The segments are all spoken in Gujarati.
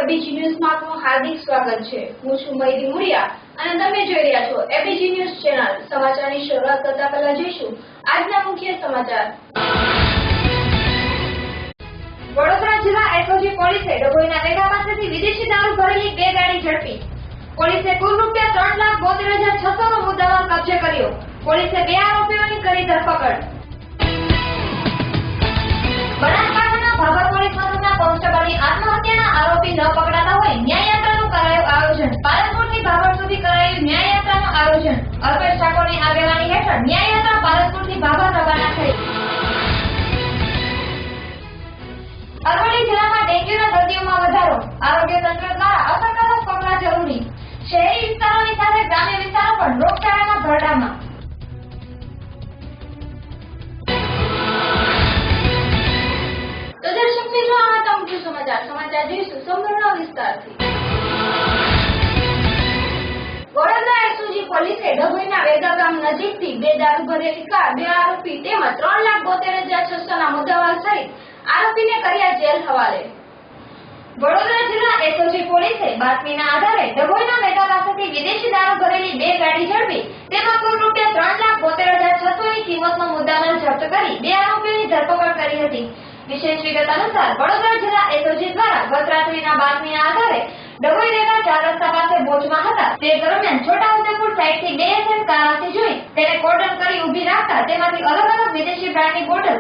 એબીજી ન્યૂઝમાં આપનું હાર્દિક સ્વાગત છે। હું છું મૈરી મુરિયા અને તમે જોઈ રહ્યા છો એબીજી ન્યૂઝ ચેનલ। સમાચારની શરૂઆત કરતા પહેલા જોઈશું આજના મુખ્ય સમાચાર। વડોદરા જિલ્લા એસઓજી પોલીસે ડભોઈના વેગા પાસેથી વિદેશી દારૂ ભરેલી 2 ગાડી ઝડપી। પોલીસે કુલ ₹3,72,600 નો મુદ્દામાલ કબજે કર્યો। પોલીસે 2 આરોપીઓની કરી ધરપકડ। બનાસકાંઠાના ભાભર પોલીસ મથકના કોન્સ્ટેબલની આત્મહત્યાના આરોપી ન પકડાતા હોય ન્યાયયાત્રાનું કરાયું આયોજન। પાલનપુરથી ભાભર સુધી કરાયું ન્યાયયાત્રાનું આયોજન। અલ્પેશ ઠાકોરની આગેવાની હેઠળ ન્યાયયાત્રા પાલનપુરથી ભાભર રવાના થઈ। અરવલ્લી જિલ્લામાં ડેન્ગ્યુના દર્દીઓમાં વધારો, આરોગ્ય તંત્ર દ્વારા અસરકારક પગલાં જરૂરી। શહેરી વિસ્તારોની સાથે ગ્રામ્ય વિસ્તારો પણ રોગચાળાના ભરડામાં। તો દર્શક મિત્રો, આ હતા મુખ્ય સમાચાર। સમાચાર જોઈશું સંપૂર્ણ વિસ્તારથી। વડોદરા એસઓજી પોલીસે ડભોઈના વેગા ગામ નજીકથી 2 દારૂ ભરેલી કાર, 2 આરોપી તેમજ ₹3,72,600 ના મુદ્દામાલ સહિત આરોપીને કર્યા જેલ હવાલે। વડોદરા જિલ્લા એસઓજી પોલીસે બાતમીના આધારે ડભોઈના વેગા પાસેથી વિદેશી દારૂ ભરેલી 2 ગાડી ઝડપી તેમાં કુલ ₹3,72,600 ની કિંમતનો મુદ્દામાલ જપ્ત કરી 2 આરોપીઓની ધરપકડ કરી હતી। વિશેષ વિગત અનુસાર વડોદરા જિલ્લા એસઓજી દ્વારા ગત રાત્રિના બાતમીના આધારે ડભોઈ વેગા 4 રસ્તા પાસે બોચમાં હતા તે દરમિયાન છોટાઉદેપુર સાઈડથી 2 એસએમ કાર આવતી જોઈ તેને કોર્ડન કરી ઊભી રાખતા તેમાંથી અલગ અલગ વિદેશી બ્રાન્ડની બોટલ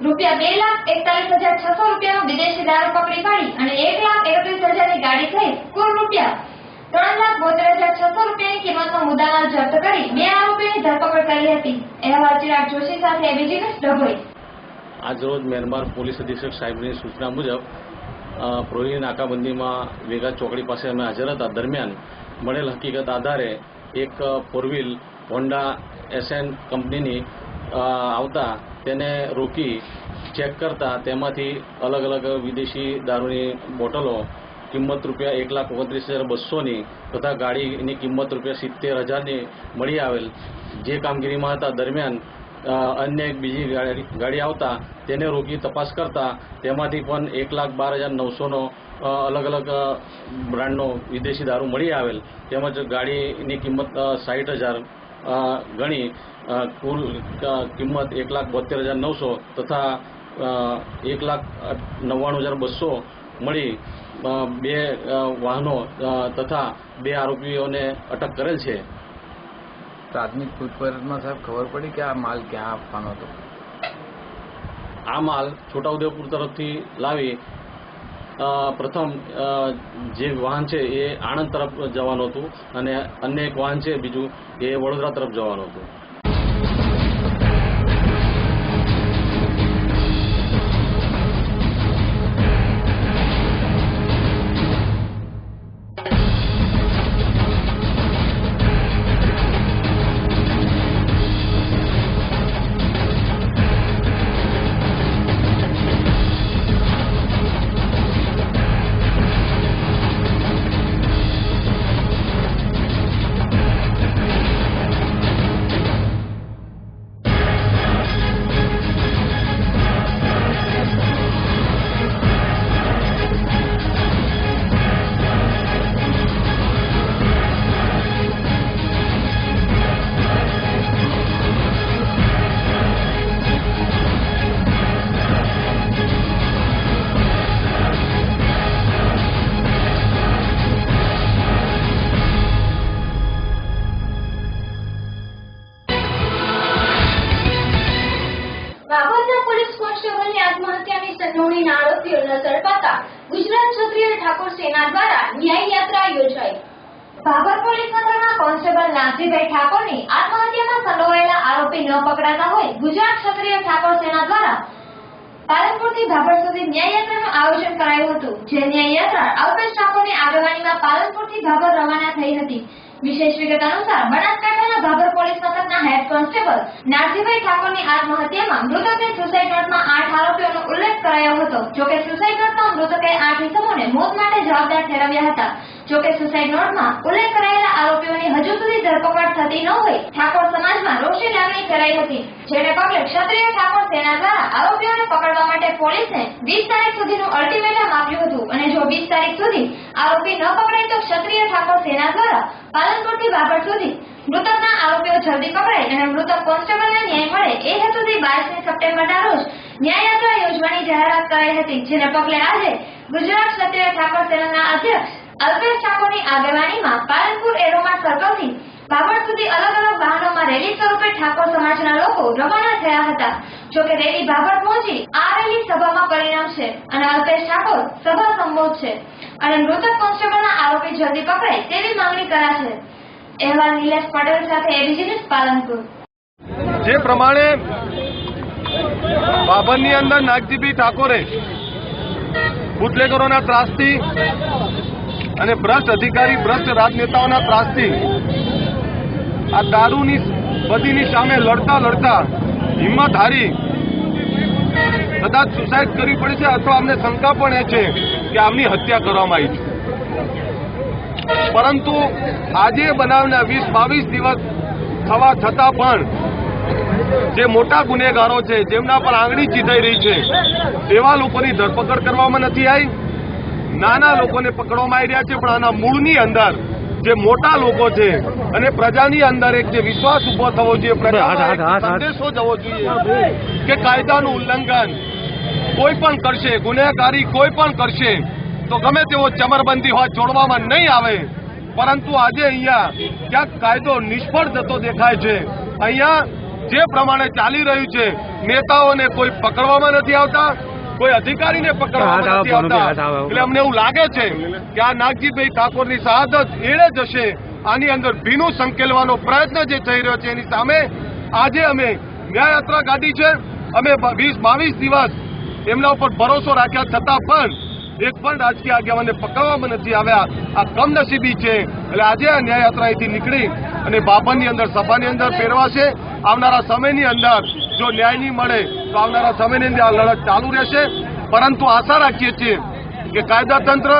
₹2,41,600 નો વિદેશી દારૂ પકડી પાડી અને ₹1,31,000 ની ગાડી સહિત કુલ ₹3,72,600 ની કિંમતનો મુદ્દામાલ જપ્ત કરી 2 આરોપીઓની ધરપકડ કરી હતી। અહેવાલ ચિરાગ જોશી સાથે એબીજી ન્યૂઝ ડભોઈ। આજરોજ મહેરબાન પોલીસ અધિક્ષક સાહેબની સૂચના મુજબ પ્રોહિની નાકાબંધીમાં વેગા ચોકડી પાસે અમે હાજર હતા। દરમિયાન મળેલ હકીકત આધારે એક 4 હોન્ડા એસએન કંપનીની આવતા તેને રોકી ચેક કરતા તેમાંથી અલગ અલગ વિદેશી દારૂની બોટલો કિંમત ₹1,29,200 ની તથા ગાડીની કિંમત ₹70,000 ની મળી આવેલ। જે કામગીરીમાં હતા દરમિયાન અન્ય એક બીજી ગાડી આવતા તેને રોકી તપાસ કરતા તેમાંથી પણ ₹1,12,900 નો અલગ અલગ બ્રાન્ડનો વિદેશી દારૂ મળી આવેલ। તેમજ ગાડીની કિંમત 60,000 ગણી કુલ કિંમત ₹1,72,900 તથા ₹1,99,200 મળી 2 વાહનો તથા 2 આરોપીઓને અટક કરેલ છે। પ્રાથમિક પૂછપરછમાં સાહેબ ખબર પડી કે આ માલ ક્યાં આપવાનો હતો? આ માલ છોટાઉદેપુર તરફથી લાવી પ્રથમ જે વાહન છે એ આણંદ તરફ જવાનું હતું અને અન્ય એક વાહન છે બીજું એ વડોદરા તરફ જવાનું હતું। આરોપીઓ નજર પાતા ગુજરાત ક્ષત્રિય ઠાકોર સેના દ્વારા ન્યાય યાત્રા યોજાઈ। ભાભર પોલીસ મથકના કોન્સ્ટેબલ નાગજીભાઈ ઠાકોરની આત્મહત્યામાં સંડોવાયેલા આરોપી ન પકડાતા હોય ગુજરાત ક્ષત્રિય ઠાકોર સેના દ્વારા પાલનપુરથી ભાભર સુધી ન્યાય યાત્રાનું આયોજન કરાયું હતું। જે ન્યાય યાત્રા અલ્પેશ ઠાકોરની આગેવાનીમાં પાલનપુરથી ભાભર રવાના થઈ હતી। વિશેષ વિગત અનુસાર બનાસકાંઠાના ભાભર પોલીસ મથકના હેડ કોન્સ્ટેબલ નાગજીભાઈ ઠાકોરની આત્મહત્યામાં મૃતકે સુસાઇડ નોટમાં 8 આરોપીઓનો ઉલ્લેખ કરાયો હતો। જોકે સુસાઇડ નોટમાં મૃતકે 8 ઇસમોને મોત માટે જવાબદાર ઠેરવ્યા હતા। જોકે સુસાઇડ નોટમાં ઉલ્લેખ કરાયેલા આરોપીઓની હજુ સુધી ધરપકડ થતી ન હોય ઠાકોર સમાજમાં રોષની લાગણી ફેલાઈ હતી, જેને પગલે ક્ષત્રિય ઠાકોર સેના દ્વારા આરોપીઓને પકડવા માટે પોલીસને 20 તારીખ સુધીનું અલ્ટિમેટમ આપ્યું હતું અને જો 20 તારીખ સુધી આરોપી ન પકડાય તો ક્ષત્રિય ઠાકોર સેના દ્વારા પાલનપુરથી બાબર સુધી મૃતકના આરોપીઓ જલ્દી પકડાય અને મૃતક કોન્સ્ટેબલને ન્યાય મળે એ હેતુથી 22 સપ્ટેમ્બરના રોજ ન્યાયયાત્રા યોજવાની જાહેરાત કરાઈ હતી, જેને પગલે આજે ગુજરાત ક્ષત્રિય ઠાકોર સેનાના અધ્યક્ષ અલ્પેશ ઠાકોરની આગેવાનીમાં પાલનપુર એરોમા સર્કલથી બાબર સુધી અલગ અલગ વાહનોમાં રેલી સ્વરૂપે ઠાકોર સમાજના લોકો રવાના થયા હતા। જોકે રેલી બાબર પહોંચી આ રેલી સભામાં પરિણમશે અને અલ્પેશ ઠાકોર સભા સંબોધશે અને મૃતક કોન્સ્ટેબલના આરોપી જલ્દી પકડાય તેવી માંગણી કરાશે। અહેવાલ નિલેશ પટેલ સાથે એબીજી ન્યૂઝ પાલનપુર। જે પ્રમાણે બાબરની અંદર નાગજીભાઈ ઠાકોરે બુટલેગરોના ત્રાસથી અને ભ્રષ્ટ અધિકારી ભ્રષ્ટ રાજનેતાઓના ત્રાસથી આ દારૂની બદીની સામે લડતા હિંમત હારી કદાચ સુસાઇડ કરવી પડી છે અથવા અમને શંકા પણ એ છે કે આમની હત્યા કરવામાં આવી છે, પરંતુ આજે બનાવના 20-22 દિવસ થવા છતાં પણ જે મોટા ગુનેગારો છે જેમના પર આંગળી ચીંધાઈ રહી છે એવા લોકોની ધરપકડ કરવામાં નથી આવી। નાના લોકોને પકડવામાં આવી રહ્યા છે, પણ આના મૂળની અંદર જે મોટા લોકો છે અને પ્રજાની અંદર એક જે વિશ્વાસ ઉભો થવો જોઈએ, પ્રજામાં સંદેશો જવો જોઈએ કે કાયદાનું ઉલ્લંઘન કોઈ પણ કરશે, ગુનેગારી કોઈ પણ કરશે તો ગમે તેવો ચમરબંધી હોય છોડવામાં નહીં આવે। પરંતુ આજે અહીંયા ક્યાંક કાયદો નિષ્ફળ જતો દેખાય છે। અહીંયા જે પ્રમાણે ચાલી રહ્યું છે નેતાઓને કોઈ પકડવામાં નથી આવતા, કોઈ અધિકારીને પકડવામાં નથી આવતા, એટલે અમને એવું લાગે છે કે આ નાગજીભાઈ ઠાકોરની શહાદત એળે જશે। આની અંદર ભીનું સંકેલવાનો પ્રયત્ન જે થઈ રહ્યો છે એની સામે આજે અમે ન્યાયયાત્રા કાઢી છે। અમે 20-22 દિવસ એમના ઉપર ભરોસો રાખ્યા છતાં પણ એક પણ રાજકીય આગેવાનને પકડવામાં નથી આવ્યા। આ કમનસીબી છે, એટલે આજે આ ન્યાયયાત્રા અહીંથી નીકળી અને બાબરની અંદર સભાની અંદર ફેરવાશે। આવનારા સમયની અંદર જો ન્યાય નહીં મળે તો આવનારા સમયની અંદર આ લડત ચાલુ રહેશે, પરંતુ આશા રાખીએ છીએ કે કાયદા તંત્ર,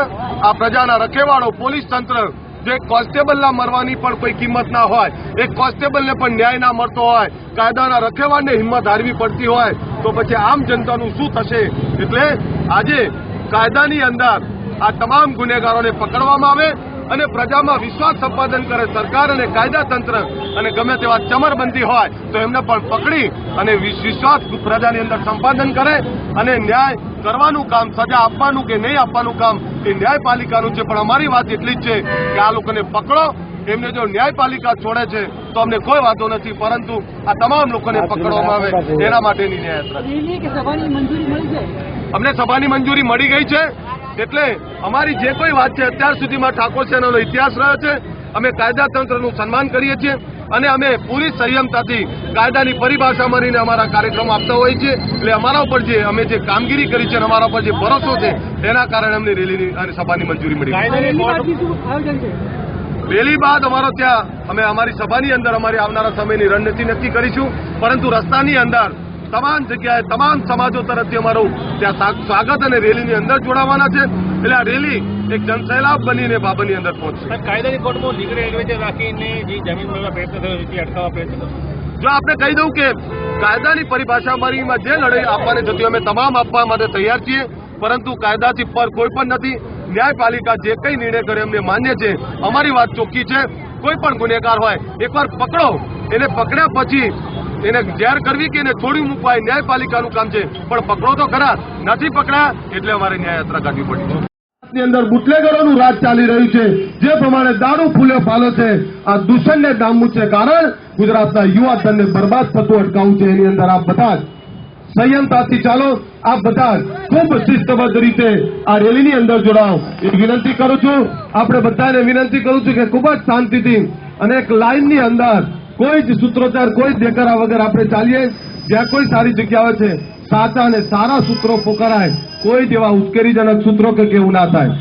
આ પ્રજાના રખેવાળો પોલીસ તંત્ર, જો એક કોન્સ્ટેબલના મરવાની પણ કોઈ કિંમત ના હોય, એક કોન્સ્ટેબલને પણ ન્યાય ના મળતો હોય, કાયદાના રખેવાળને હિંમત હારવી પડતી હોય તો પછી આમ જનતાનું શું થશે? એટલે આજે કાયદાની અંદર આ તમામ ગુનેગારોને પકડવામાં આવે અને પ્રજામાં વિશ્વાસ સંપાદન કરે સરકાર અને કાયદા તંત્ર, અને ગમે તેવા ચમરબંધી હોય તો એમને પણ પકડી અને વિશ્વાસ પ્રજાની અંદર સંપાદન કરે અને ન્યાય કરવાનું કામ, સજા આપવાનું કે નહીં આપવાનું કામ એ ન્યાયપાલિકાનું છે। પણ અમારી વાત એટલી જ છે કે આ લોકોને પકડો, એમને જો ન્યાયપાલિકા છોડે છે તો અમને કોઈ વાંધો નથી, પરંતુ આ તમામ લોકોને પકડવામાં આવે એના માટેની ન્યાયયાત્રા। અમને સભાની મંજૂરી મળી ગઈ છે, એટલે અમારી જે કોઈ વાત છે અત્યાર સુધીમાં ઠાકોર સેનાનો ઇતિહાસ રહ્યો છે। અમે કાયદા તંત્રનું સન્માન કરીએ છીએ અને અમે પૂરી સંયમતાથી કાયદાની પરિભાષા માનીને અમારા કાર્યક્રમો આપતા હોઈએ છીએ। એટલે અમારા ઉપર જે અમે જે કામગીરી કરી છે અને અમારા ઉપર જે ભરોસો છે એના કારણે અમને રેલીની અને સભાની મંજૂરી મળી। રેલી બાદ અમારો ત્યાં અમે અમારી સભાની અંદર અમારી આવનારા સમયની રણનીતિ નક્કી કરીશું, પરંતુ રસ્તાની અંદર તમામ જગ્યાએ તમામ સમાજો તરફથી અમારું ત્યાં સ્વાગત અને રેલીની અંદર જોડાવાના છે। એટલે આ રેલી એક જનસૈલાબ બનીને બાબરની અંદર પહોંચશે। કાયદાની કોર્ટમાં લીગલ એડવાઇઝર રાખીને જે જમીન મેળવવા પ્રયત્ન થયો છે અટકાવવા પ્રયત્ન કરો। જો આપણે કહી દઉં કે કાયદાની પરિભાષામાં જે લડાઈ આપવાની થતી અમે તમામ આપવા માટે તૈયાર છીએ, પરંતુ કાયદાથી પર કોઈ પણ નથી। ન્યાયપાલિકા જે કંઈ નિર્ણય કરે અમને માન્ય છે। અમારી વાત ચોખ્ખી છે, કોઈ પણ ગુનેગાર હોય એકવાર પકડો, એને પકડ્યા પછી એને જેર કરવી કે એને છોડી મૂકવાય ન્યાયપાલિકાનું કામ છે, પણ પકડો તો ખરા, નથી પકડ્યા એટલે અમારે ન્યાયયાત્રા કાઢવી પડી। ની અંદર બુટલેગરોનું રાજ ચાલી રહ્યું છે, જે પ્રમાણે દારૂ ફૂલે ફાલો છે, આ દૂષણને ડામવું છે, કારણ ગુજરાતના યુવાધનને બરબાદ થતું અટકાવવું છે। એની અંદર આપ બધા જ સંયમતાથી ચાલો, આપ બધા જ ખૂબ શિસ્તબદ્ધ રીતે આ રેલીની અંદર જોડાઓ એ વિનંતી કરું છું। આપણે બધાને વિનંતી કરું છું કે ખૂબ જ શાંતિથી અને એક લાઇનની અંદર કોઈ જ સૂત્રોચ્ચાર, કોઈ દેખાડા વગર આપણે ચાલીએ। જ્યાં કોઈ સારી જગ્યાઓ છે સાચા અને સારા સૂત્રો પોકારાય, કોઈ જેવા ઉશ્કેરીજનક સૂત્રો કે કેવું ના થાય।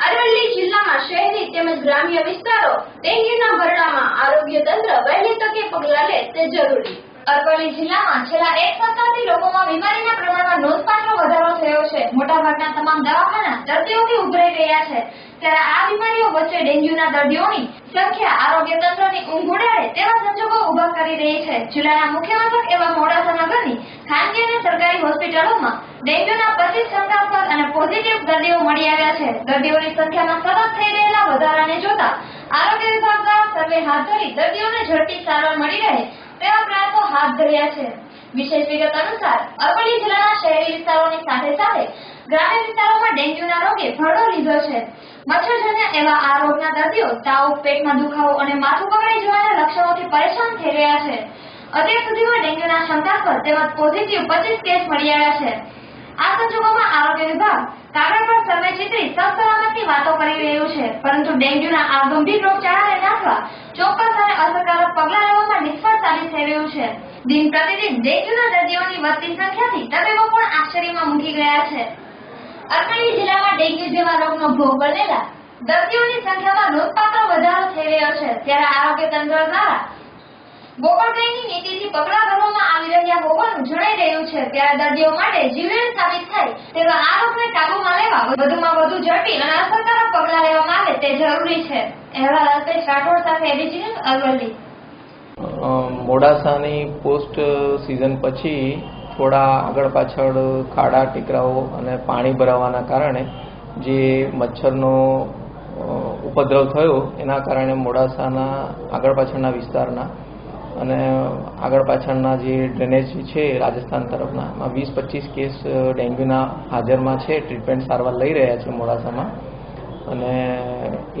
અરવલ્લી જિલ્લામાં શહેરી તેમજ ગ્રામ્ય વિસ્તારો ડેન્ગ્યુના ભરડામાં આરોગ્ય તંત્ર વહેલી તકે પગલાં લે તે જરૂરી। અરવલ્લી જિલ્લામાં છેલ્લા એક સપ્તાહથી લોકોમાં બીમારીના પ્રમાણમાં નોંધપાત્ર વધારો થયો છે. મોટાભાગના તમામ દવાખાના દર્દીઓથી ઉભરાઈ રહ્યા છે. ત્યારે આ બીમારીઓ વચ્ચે ડેન્ગ્યુના દર્દીઓની સંખ્યા આરોગ્ય તંત્રની ઊંઘ ઉડાડે તેવા સંજોગો ઉભા કરી રહી છે. જિલ્લાના મુખ્ય મથક એવા મોડાસા નગરની ખાનગી અને સરકારી હોસ્પિટલોમાં ડેન્ગ્યુના 25 શંકાસ્પદ અને પોઝિટિવ દર્દીઓ મળી આવ્યા છે. દર્દીઓની સંખ્યામાં સતત થઈ રહેલા વધારાને જોતા આરોગ્ય વિભાગ દ્વારા સર્વે હાથ ધરી દર્દીઓને ઝડપી સારવાર મળી રહે તેવા પ્રયાસો હાથ ધર્યા છે. વિશેષ વિગત અનુસાર અરવલ્લી જિલ્લાના શહેરી વિસ્તારોની સાથે સાથે ગ્રામ્ય વિસ્તારોમાં ડેન્ગ્યુના રોગે ભરડો લીધો છે. મચ્છરજન્ય એવા આ રોગના દર્દીઓ તાવ, પેટમાં દુખાવો અને માથું પકડાઈ જવાના લક્ષણોથી પરેશાન થઈ રહ્યા છે. અત્યાર સુધીમાં ડેન્ગ્યુના શંકાસ્પદ તેમજ પોઝિટિવ 25 કેસ મળી આવ્યા છે. આ સંજોગોમાં આરોગ્ય વિભાગ કાગળ પર સર્વે ચિત્રી સલામતની વાતો કરી રહ્યું છે, પરંતુ ડેન્ગ્યુના આ ગંભીર રોગચાળાને નાથવા ચોક્કસ અને અસરકારક પગલાં લેવામાં નિષ્ફળ સાબિત થઈ રહ્યું છે. દિન પ્રતિદિન ડેન્ગ્યુના દર્દીઓની વધતી સંખ્યાથી તબીબો પણ આશ્ચર્યમાં મૂકી ગયા છે. અરવલ્લી જિલ્લામાં ડેન્ગ્યુ જેવા રોગનો ભોગ બનેલા દર્દીઓની સંખ્યામાં નોંધપાત્ર વધારો થઈ રહ્યો છે. ત્યારે આરોગ્ય તંત્ર દ્વારા ગોકળગાયની નીતિથી પગલાં ભરવામાં આવી રહ્યા હોવાનું જણાઈ રહ્યું છે. ત્યારે દર્દીઓ માટે જીવલેણ સાબિત થાય તેવા આ રોગને કાબૂમાં લેવા વધુમાં વધુ ઝડપી અને અસરકારક પગલાં લેવામાં આવે તે જરૂરી છે. અહેવાલ અલ્પેશ રાઠોડ સાથે એબીસી ન્યૂઝ અરવલ્લી. મોડાસાની પોસ્ટ સિઝન પછી થોડા આગળ પાછળ ખાડા ટેકરાઓ અને પાણી ભરાવાના કારણે જે મચ્છરનો ઉપદ્રવ થયો એના કારણે મોડાસાના આગળ પાછળના વિસ્તારના અને આગળ પાછળના જે ડ્રેનેજ છે રાજસ્થાન તરફના એમાં 20-25 કેસ ડેન્ગ્યુના હાજરમાં છે. ટ્રીટમેન્ટ સારવાર લઈ રહ્યા છે મોડાસામાં અને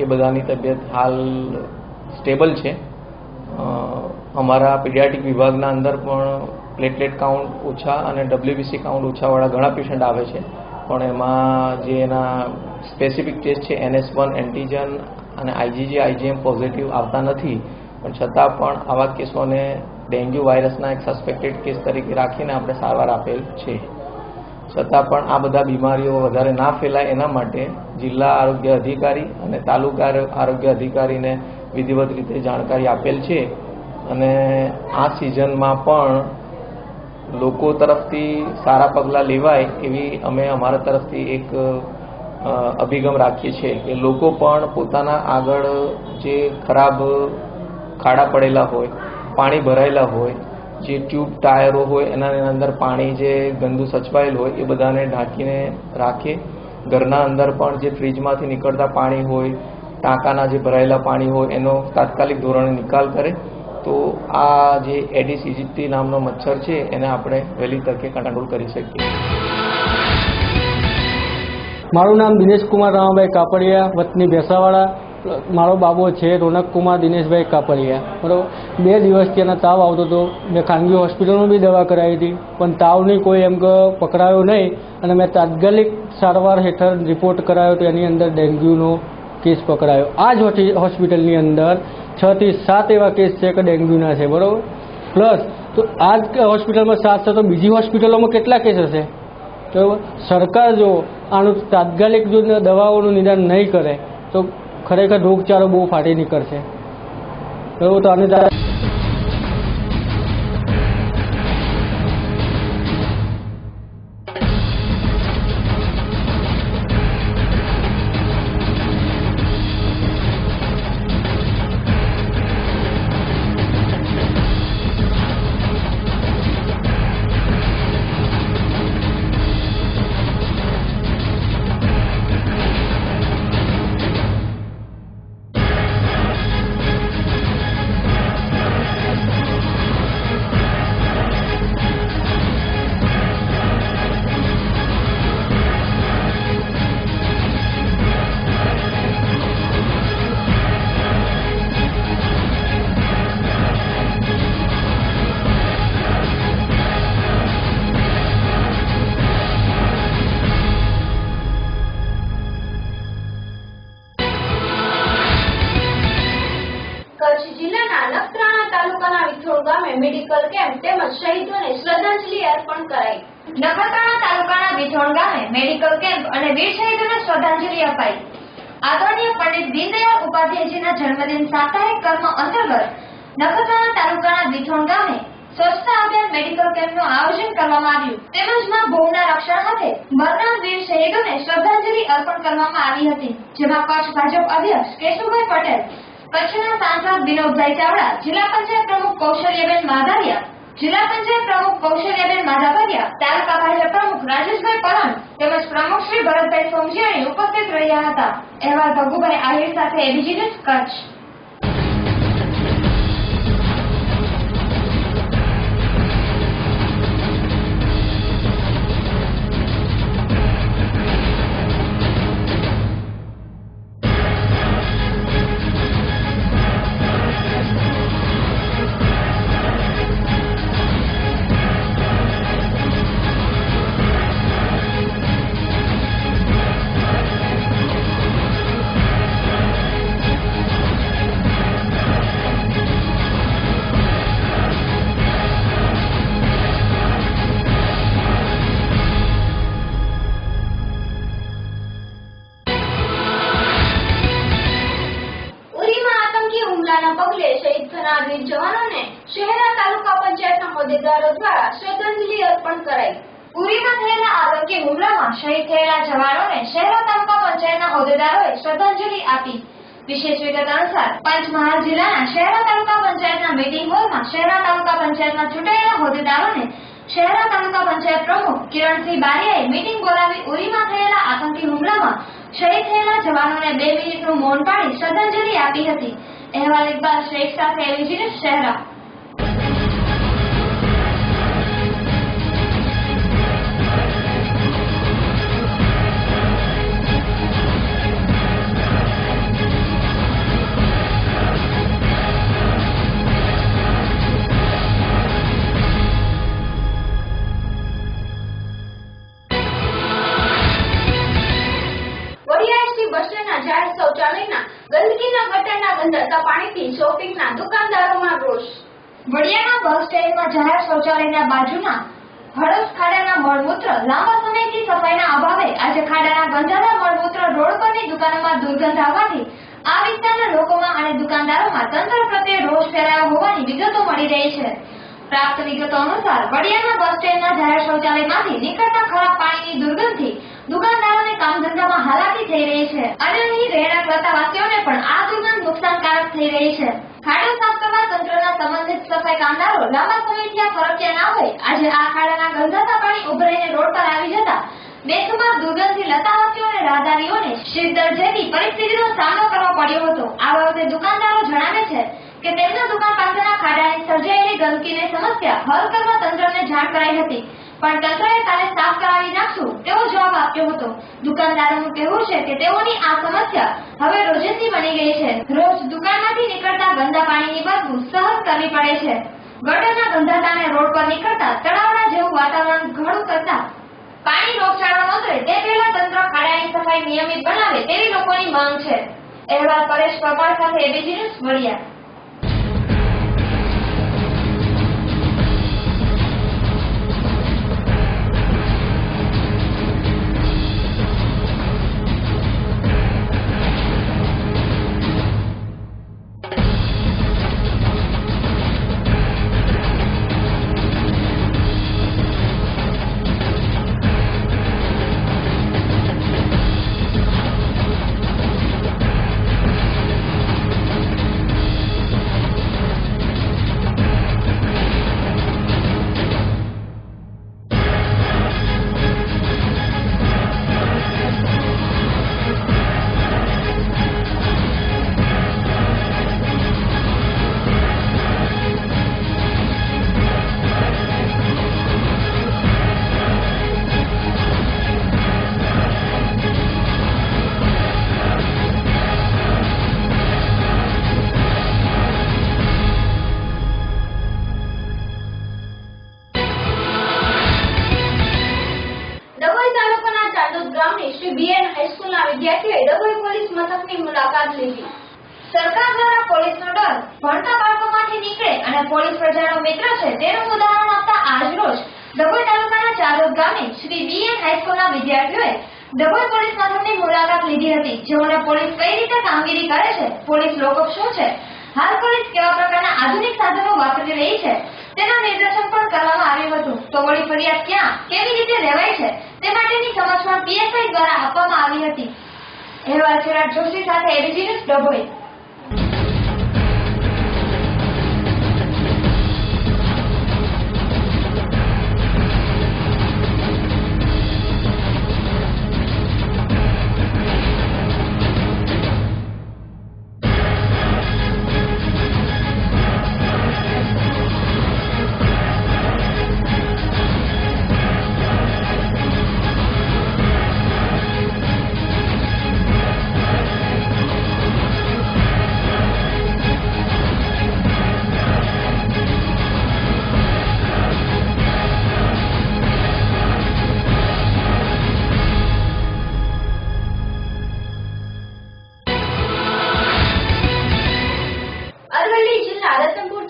એ બધાની તબિયત હાલ સ્ટેબલ છે. અમારા પીડિયાટ્રિક વિભાગના અંદર પણ પ્લેટલેટ કાઉન્ટ ઓછા અને WBC કાઉન્ટ ઓછાવાળા ઘણા પેશન્ટ આવે છે, પણ એમાં જે એના સ્પેસિફિક ટેસ્ટ છે NS1 એન્ટીજન અને IgM પોઝિટિવ આવતા નથી. પણ છતાં પણ આવા કેસોને ડેન્ગ્યુ વાયરસના એક સસ્પેક્ટેડ કેસ તરીકે રાખીને આપણે સારવાર આપેલ છે. છતાં પણ આ બધા બીમારીઓ વધારે ના ફેલાય એના માટે જિલ્લા આરોગ્ય અધિકારી અને તાલુકા આરોગ્ય અધિકારીને વિધિવત રીતે જાણકારી આપેલ છે. અને આ સિઝનમાં પણ લોકો તરફથી સારા પગલાં લેવાય એવી અમે અમારા તરફથી એક અભિગમ રાખીએ છીએ કે લોકો પણ પોતાના આગળ જે ખરાબ ખાડા પડેલા હોય, પાણી ભરાયેલા હોય, જે ટ્યુબ ટાયરો હોય એના અંદર પાણી જે ગંદુ સચવાયેલ હોય એ બધાને ઢાંકીને રાખે. ઘરના અંદર પણ જે ફ્રીજમાંથી નીકળતા પાણી હોય, ટાંકાના જે ભરાયેલા પાણી હોય એનો તાત્કાલિક ધોરણે નિકાલ કરે તો આ જે એડિસ ઇજિપ્ટી નામનો મચ્છર છે એને આપણે વહેલી તકે કંટ્રોલ કરી શકીએ. મારું નામ દિનેશ કુમાર રામાભાઈ કાપડિયા, વતની ભેસાવાડા. મારો બાબો છે રોનક કુમાર દિનેશભાઈ કાપડિયા. બરાબર, 2 દિવસથી એના તાવ આવતો હતો. મેં ખાનગી હોસ્પિટલમાં બી દવા કરાવી હતી, પણ તાવની કોઈ એમ કે પકડાયો નહીં અને મેં તાત્કાલિક સારવાર હેઠળ રિપોર્ટ કરાયો તો એની અંદર ડેન્ગ્યુનો કેસ પકડાયો. આ જ હોસ્પિટલની અંદર 6 થી 7 એવા કેસ છે કે ડેન્ગ્યુના છે. બરાબર, પ્લસ તો આ જ હોસ્પિટલમાં 7 છે તો બીજી હોસ્પિટલોમાં કેટલા કેસ હશે? બરાબર, સરકાર જો આનું તાત્કાલિક જો દવાઓનું નિદાન નહીં કરે તો ખરેખર રોગચાળો બહુ ફાટી નીકળશે. બરાબર, તો આને મેડિકલ કેમ્પ તેમજ શહીદોને શ્રદ્ધાંજલિ અર્પણ કરાઈ. નખત્રાણા તાલુકાના વિથોણ ગામે મેડિકલ કેમ્પ અને વીર શહીદોને શ્રદ્ધાંજલિ અપાઈ. આદરણીય પંડિત દીનદયાળ ઉપાધ્યાયજીના જન્મદિન સાપ્તાહિક કર્મ અંતર્ગત નખત્રાણા તાલુકાના વિથોણ ગામે સ્વચ્છતા અભિયાન મેડિકલ કેમ્પનું આયોજન કરવામાં આવ્યું તેમજ માં ભૂમના રક્ષણ સાથે મરનાર વીર શહીદોને શ્રદ્ધાંજલિ અર્પણ કરવામાં આવી હતી, જેમાં કચ્છ ભાજપ અધ્યક્ષ કેશુભાઈ પટેલ, કચ્છના સાંસદ વિનોદભાઈ ચાવડા, જિલ્લા પંચાયત પ્રમુખ કૌશલ્યાબેન માધારિયા, જિલ્લા પંચાયત પ્રમુખ કૌશલ્યાબેન માધાપરિયા, તાલુકા ભાજપ પ્રમુખ રાજેશભાઈ પરન તેમજ પ્રમુખ શ્રી ભરતભાઈ સોમજીયાણી ઉપસ્થિત રહ્યા હતા. અહેવાલ ભગુભાઈ આહિર સાથે એબીજી ન્યૂઝ કચ્છ. પગલે શહીદ થનાર વીર જવાનોને શહેરા તાલુકા પંચાયતના હોદ્દેદારો દ્વારા શ્રદ્ધાંજલિ અર્પણ કરાઈ. પુરીમાં થયેલા આતંકી હુમલામાં શહીદ થયેલા જવાનોને શહેરા તાલુકા પંચાયતના હોદ્દેદારોએ શ્રદ્ધાંજલિ આપી. વિશેષ વિગત અનુસાર પંચમહાલ જિલ્લાના શહેરા તાલુકા પંચાયતના મીટિંગ હોલમાં શહેરા તાલુકા પંચાયતના ચૂંટાયેલા હોદ્દેદારોને શહેરા તાલુકા પંચાયત પ્રમુખ કિરણસિંહ બારિયાએ મીટિંગ બોલાવી ઉરીમાં થયેલા આતંકી હુમલામાં શહીદ થયેલા જવાનોને 2 મિનિટનું મૌન પાડી શ્રદ્ધાંજલિ આપી હતી. અહેવાલ ઇકબાલ શેખ સાથે એબીજી ન્યૂઝ શહેરા. બસ સ્ટેન્ડના જાહેર શૌચાલયના ગંદકીના ગટરના ગંધાતા પાણીથી શોપિંગના દુકાનદારોમાં રોષ. વડિયાના બસ સ્ટેન્ડમાં જાહેર શૌચાલયના બાજુના હડસ ખાડાના મળમૂત્ર લાંબા સમયથી સફાઈના અભાવે આજે ખાડાના ગંધાતા મળમૂત્ર રોડ પરની દુકાનોમાં દુર્ગંધ આવવાથી આ વિસ્તારના લોકોમાં અને દુકાનદારોમાં તંત્ર પ્રત્યે રોષ ફેલાયો હોવાની વિગતો મળી રહી છે. પ્રાપ્ત વિગતો અનુસાર વડિયાના બસ સ્ટેન્ડના જાહેર શૌચાલયમાંથી નીકળતા ખરાબ પાણીની દુર્ગંધથી દુકાનદારોને કામ ધંધામાં હાલાકી થઈ રહી છે અને અહીં રહેણાંક કરતાવાસીઓને પણ આ દુર્ગંધ નુકસાનકારક થઈ રહી છે. ખાડો સાફ કરવા તંત્રના સંબંધિત સફાઈ કામદારો લાંબા સમયથી આ ફરક્યા ના હોય આજે આ ખાડાના ગંધાતા પાણી ઉભરાઈને રોડ પર આવી જતા બેસુમાર દુર્ગંધથી લતાવાસીઓ અને રાહદારીઓને શીતળ જેવી પરિસ્થિતિનો સામનો કરવો પડ્યો હતો. આ બાબતે દુકાનદારો જણાવે છે કે તેમના દુકાન પાસેના ખાડાની સર્જાયેલી ગંદકીની સમસ્યા હલ કરવા તંત્રને જાણ કરાઈ હતી, પણ તંત્રએ કાલે સાફ કરાવી નાખશું તેવો જવાબ આપ્યો હતો. દુકાનદારોનું કહેવું છે કે તેઓની આ સમસ્યા હવે રોજિંદી બની ગઈ છે. રોજ દુકાનમાંથી નીકળતા ગંદા પાણીની બદબૂ સહન કરવી પડે છે. ગટરના ગંધાતાને રોડ પર નીકળતા તળાવડા જેવું વાતાવરણ ઘણું કરતા પાણી રોગચાળો નોંધે તે પહેલા તંત્ર ખાડાની સફાઈ નિયમિત બનાવે તેવી લોકોની માંગ છે. અહેવાલ પરેશ પરમાર સાથે એબીજી ન્યૂઝ વડિયા. વિદ્યાર્થીઓએ ડભોઈ પોલીસ મથકની મુલાકાત લીધી. સરકાર દ્વારા પોલીસનો ડર ભણતા બાળકોમાંથી નીકળે અને પોલીસ પ્રજાનો મિત્ર છે તેનું ઉદાહરણ આપતા આજરોજ ડભોઈ તાલુકાના ચારોદ ગામે શ્રી બીએન હાઈસ્કૂલના વિદ્યાર્થીઓએ ડભોઈ પોલીસ મથકની મુલાકાત લીધી હતી, જેઓને પોલીસ કઈ રીતે કામગીરી કરે છે, પોલીસ લોકઅપ શું છે, હાલ પોલીસ કેવા પ્રકારના આધુનિક સાધનો વાપરી રહી છે તેના નિદર્શન પણ કરવામાં આવ્યું હતું. તો વળી ફરિયાદ ક્યાં કેવી રીતે લેવાય છે તે માટેની સમજ પણ પીએસઆઈ દ્વારા આપવામાં આવી હતી. અહેવાલ ચિરાગ જોશી સાથે એબીસી ન્યૂઝ ડભોઈ.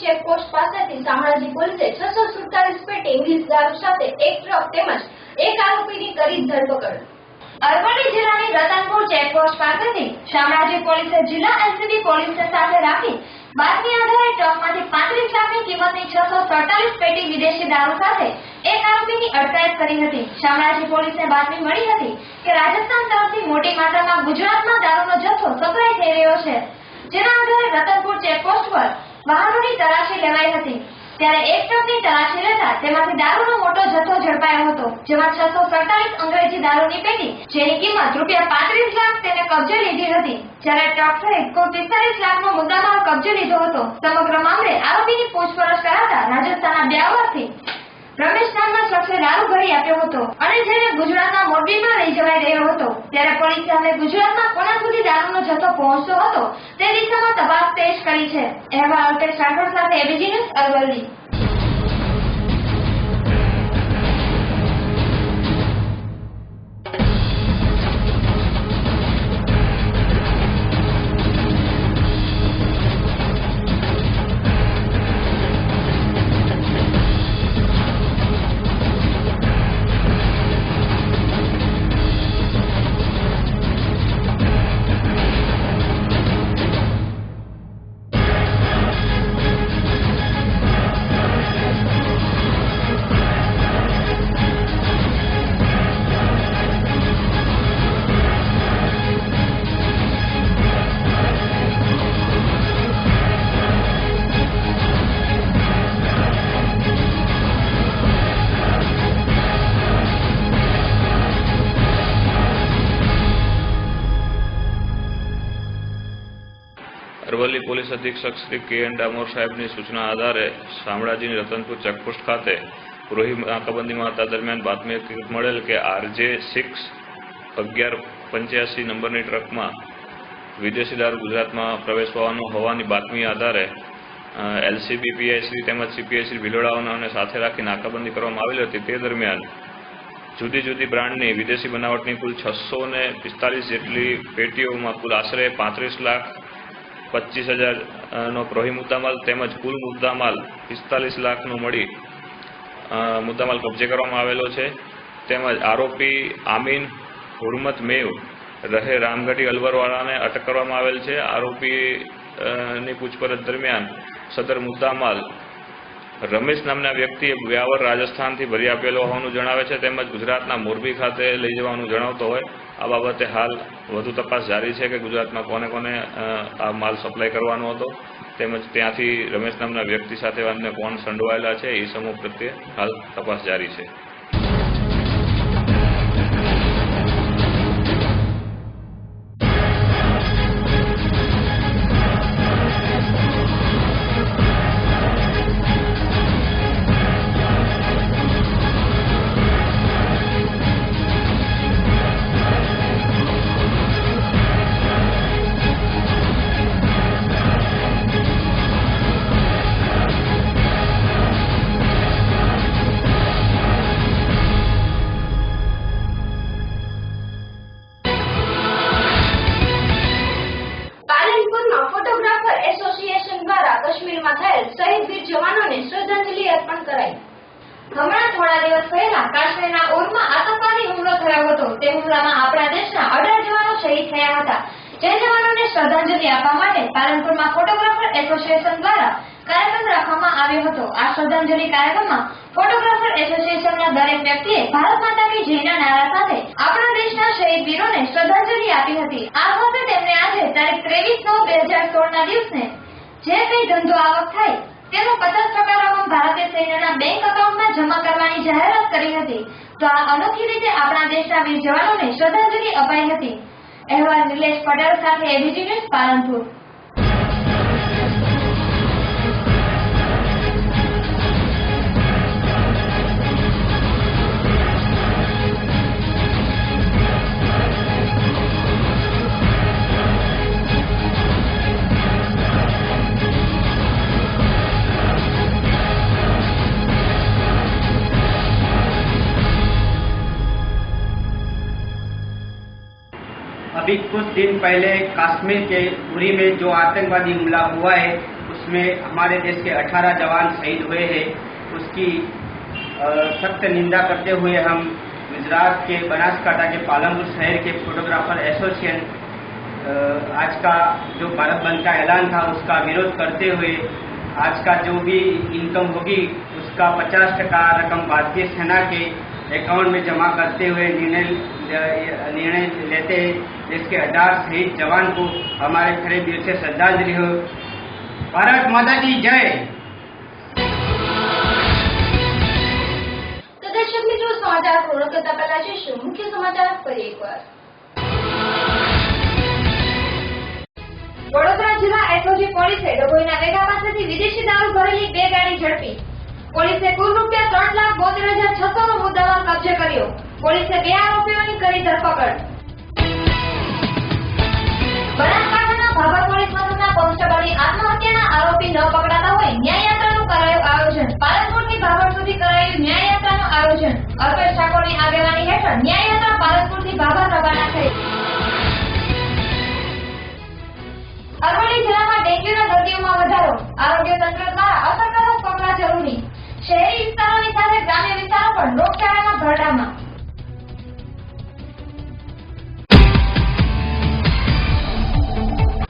ચેકપોસ્ટ પાસેથી શામળાજી પોલીસે 647 પેટી ઇંગ્લિશ દારૂ સાથે એક ટ્રક તેમજ એક આરોપીની કરી ધરપકડ. અરવલ્લી જિલ્લાની રતનપુર ચેકપોસ્ટ પાસેથી શામળાજી પોલીસે જિલ્લા એલસીબી પોલીસને સાથે રાખી બાતમી આધારે ટ્રકમાંથી 35 લાખની કિંમતની 647 પેટી વિદેશી દારૂ સાથે એક આરોપીની અટકાયત કરી હતી. શામળાજી પોલીસને બાતમી મળી હતી કે રાજસ્થાન તરફથી મોટી માત્રામાં ગુજરાતમાં દારૂનો જથ્થો સપ્લાય થઈ રહ્યો છે, જેના આધારે રતનપુર ચેકપોસ્ટ પર વાહનોની તલાશી લેવાઈ હતી. ત્યારે એક ટ્રકની તલાશી લેતા તેમાંથી દારૂનો મોટો જથ્થો ઝડપાયો હતો, જેમાં 647 અંગ્રેજી દારૂની પેટી જેની કિંમત ₹35 લાખ તેને કબજે લીધી હતી. જ્યારે ટ્રક સહિત કુલ 45 લાખનો મુદ્દામાલ કબજે લીધો હતો. સમગ્ર મામલે આરોપીની પૂછપરછ કરાતા રાજસ્થાનના બ્યાવરથી રમેશ નામના શખ્સે દારૂ ભરી આપ્યો હતો અને જેને ગુજરાતના મોરબીમાં લઈ જવાઈ રહ્યો હતો. ત્યારે પોલીસે હવે ગુજરાતમાં કોના સુધી દારૂનો જથ્થો પહોંચતો હતો તે દિશામાં તપાસ તેજ કરી છે. અહેવાલ અલ્પેશ રાઠોડ સાથે ABC news Aravalli. Aravalli police અધિક્ષક શ્રી કે.એન. ડામોર સાહેબની સૂચના આધારે શામળાજીની રતનપુર ચેકપોસ્ટ ખાતે ગૃહી નાકાબંધીમાં હતા દરમિયાન બાતમી મળેલ કે RJ6 1185 નંબરની ટ્રકમાં વિદેશી દારૂ ગુજરાતમાં પ્રવેશવાનું હોવાની બાતમી આધારે એલસીબી પીઆઈસી તેમજ સીપીઆઈસી ભિલોડાઓને સાથે રાખી નાકાબંધી કરવામાં આવેલી હતી. તે દરમિયાન જુદી જુદી બ્રાન્ડની વિદેશી બનાવટની કુલ 645 જેટલી પેટીઓમાં કુલ આશરે 35,25,000 નો પ્રોહી મુદ્દામાલ તેમજ કુલ મુદ્દામાલ 45 લાખનો મળી મુદ્દામાલ કબજે કરવામાં આવેલો છે. તેમજ આરોપી આમીન હુરમત મેવ રહે રામગઢી અલવરવાળાને અટક કરવામાં આવેલ છે. આરોપીની પૂછપરછ દરમિયાન સદર મુદ્દામાલ રમેશ નામના વ્યક્તિએ વ્યાવર રાજસ્થાનથી ભરી આપેલો હોવાનું જણાવે છે, તેમજ ગુજરાતના મોરબી ખાતે લઈ જવાનું જણાવતો હોય. આ બાબતે હાલ વધુ તપાસ જારી છે કે ગુજરાતમાં કોને કોને આ માલ સપ્લાય કરવાનો હતો, તેમજ ત્યાંથી રમેશ નામના વ્યક્તિ સાથે અન્ય કોણ સંડોવાયેલા છે એ સમૂહ પ્રત્યે હાલ તપાસ જારી છે. કાશ્મીરમાં થયેલ શહીદ વીર જવાનોને શ્રદ્ધાંજલિ અર્પણ કરાઈ. હમણાં થોડા દિવસ પહેલા કાશ્મીરના ઉરમાં આતંકવાદી હુમલો થયો હતો. તે હુમલામાં આપણા દેશના 18 જવાનો શહીદ થયા હતા. જે જવાનોને શ્રદ્ધાંજલિ આપવા માટે પાલનપુરમાં ફોટોગ્રાફર એસોસિએશન દ્વારા કાર્યક્રમ રાખવામાં આવ્યો હતો। આ શ્રદ્ધાંજલિ કાર્યક્રમમાં ફોટોગ્રાફર એસોસિએશનના દરેક વ્યક્તિએ ભારત માતા કી જયના નારા સાથે આપણા દેશના શહીદ વીરોને શ્રદ્ધાંજલિ આપી હતી। આ સાથે તેમણે આજે તારીખ 23/9/2016ના દિવસે જે કંઈ ધંધો આવક થાય તેનો 50% રકમ ભારતીય સૈન્યના બેંક એકાઉન્ટમાં જમા કરવાની જાહેરાત કરી હતી। તો આ અનોખી રીતે આપણા દેશના વીર જવાનોને શ્રદ્ધાંજલિ અપાઈ હતી। અહેવાલ નિલેશ પટેલ સાથે એબીજી ન્યૂઝ પાલનપુર। अभी कुछ दिन पहले कश्मीर के उरी में जो आतंकवादी हमला हुआ है उसमें हमारे देश के 18 जवान शहीद हुए हैं। उसकी सख्त निंदा करते हुए हम गुजरात के बनासकांठा के पालनपुर शहर के फोटोग्राफर एसोसिएशन आज का जो भारत बंद का ऐलान था उसका विरोध करते हुए आज का जो भी इनकम होगी उसका 50% रकम भारतीय सेना के अकाउंट में जमा करते हुए निर्णय लेते हैं। देश के 18 शहीद जवान को हमारे खड़े दिल से श्रद्धांजलि हो। भारत माता की जय। तो दर्शक मित्रों, समाचार पूर्ण करता પહેલા જોઈશું મુખ્ય સમાચાર ફરી એકવાર। વડોદરા જિલ્લા એસઓજી પોલીસે ડભોઈના વેગા પાસેથી વિદેશી દારૂ ભરેલી 2 ગાડી ઝડપી। પોલીસે કુલ ₹72,600 નો મુદ્દામાલ કબજે કર્યો। પોલીસે 2 આરોપીઓની કરી ધરપકડ। બનાસકાંઠાના ભાભર પોલીસ મથકના કોન્સ્ટેબલની આત્મહત્યાના આરોપી ન પકડાતા હોય ન્યાયયાત્રાનું કરાયું આયોજન। પાલનપુરથી ભાભર સુધી કરાયું ન્યાયયાત્રાનું આયોજન। અલ્પેશ ઠાકોરની આગેવાની હેઠળ ન્યાયયાત્રા પાલનપુરથી ભાભર રવાના થઈ। અરવલ્લી જિલ્લામાં ડેન્ગ્યુના દર્દીઓમાં વધારો। આરોગ્ય તંત્ર દ્વારા અસરકારક પગલાં જરૂરી। શહેરી વિસ્તારોની સાથે ગ્રામ્ય વિસ્તારો પણ રોગચાળાના ભરડામાં।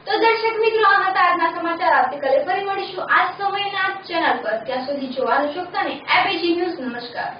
તો દર્શક મિત્રો, આ હતા આજના સમાચાર। આવતીકાલે ફરી મળીશું આ જ સમયના ચેનલ પર। ત્યાં સુધી જોવાનું ચૂકતા નહીં। ABG news. નમસ્કાર।